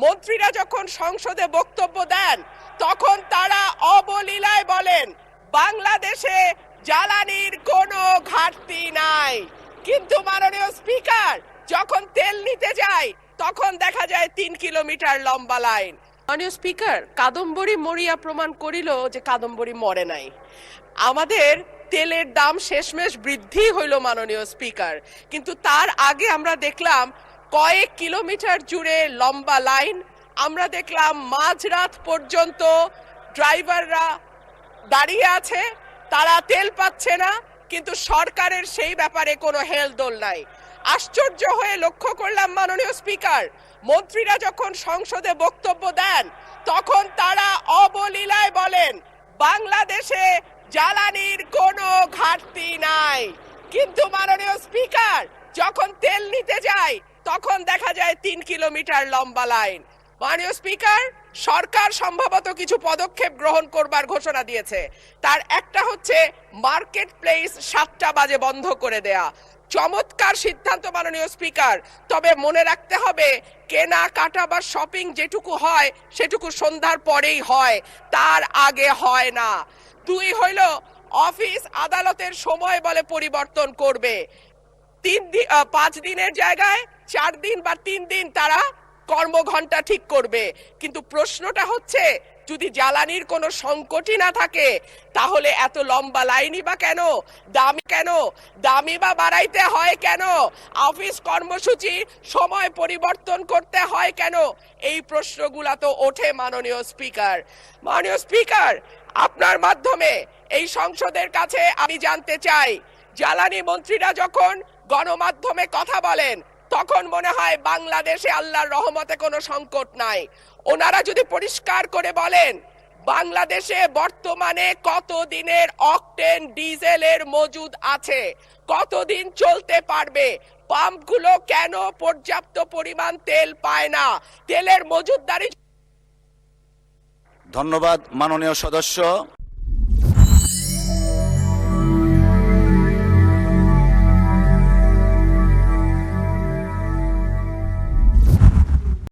মন্ত্রীরা যখন সংসদে বক্তব্য দেন তখন তারা অবলীলায় বলেন বাংলাদেশে জ্বালানির কোনো ঘাটতি নাই, কিন্তু মাননীয় স্পিকার যখন তেল নিতে যায় তখন দেখা যায় 3 কিলোমিটার লম্বা লাইন। মাননীয় স্পিকার, কাদম্বরী মরিয়া প্রমাণ করিল যে কাদম্বরী মরে নাই। আমাদের তেলের দাম শেষমেশ বৃদ্ধি হইল মাননীয় স্পিকার, কিন্তু তার আগে আমরা দেখলাম কয়েক কিলোমিটার জুড়ে লম্বা লাইন। আমরা দেখলাম মাঝরাত পর্যন্ত ড্রাইভাররা দাঁড়িয়ে আছে, তারা তেল পাচ্ছে না, কিন্তু সরকারের সেই ব্যাপারে কোনো হেলদোল নাই। আশ্চর্য হয়ে লক্ষ্য করলাম মাননীয় স্পিকার, মন্ত্রীরা যখন সংসদে বক্তব্য দেন তখন তারা অবলীলায় বলেন বাংলাদেশে জ্বালানির কোনো ঘাটতি নাই, কিন্তু মাননীয় স্পিকার যখন তেল নিতে যায় তখন দেখা যায় 3 কিলোমিটার লম্বা লাইন। মাননীয় স্পিকার, সরকার সম্ভবত কিছু পদক্ষেপ গ্রহণ করবার ঘোষণা দিয়েছে। তার একটা হচ্ছে মার্কেট প্লেস 7টা বাজে বন্ধ করে দেয়া। চমৎকার সিদ্ধান্ত মাননীয় স্পিকার, তবে মনে রাখতে হবে কেনা কাটা বা শপিং যেটুকু হয় সেটুকু সন্ধ্যার পরেই হয়, তার আগে হয় না। 2 হইল অফিস আদালতের সময় বলে পরিবর্তন করবে। 5 দিনের জায়গায় 4 দিন বা 3 দিন তারা কর্মঘণ্টা ঠিক করবে। কিন্তু প্রশ্নটা হচ্ছে যদি জ্বালানির কোনো সংকটই না থাকে তাহলে এত লম্বা লাইনই বা কেন, দামি বা বাড়াইতে হয় কেন, অফিস কর্মসূচি সময় পরিবর্তন করতে হয় কেন, এই প্রশ্নগুলা তো ওঠে মাননীয় স্পিকার। মাননীয় স্পিকার, আপনার মাধ্যমে এই সংসদের কাছে আমি জানতে চাই, জ্বালানি মন্ত্রীরা যখন গণমাধ্যমে কথা বলেন তখন মনে হয় বাংলাদেশে আল্লাহর রহমতে কোনো সংকট নাই। ওনারা যদি পরিষ্কার করে বলেন বাংলাদেশে বর্তমানে কত দিনের অকটেন ডিজেলের মজুদ আছে, কতদিন চলতে পারবে, পাম্পগুলো কেন পর্যাপ্ত পরিমাণ তেল পায় না, তেলের মজুদদারি। ধন্যবাদ মাননীয় সদস্য।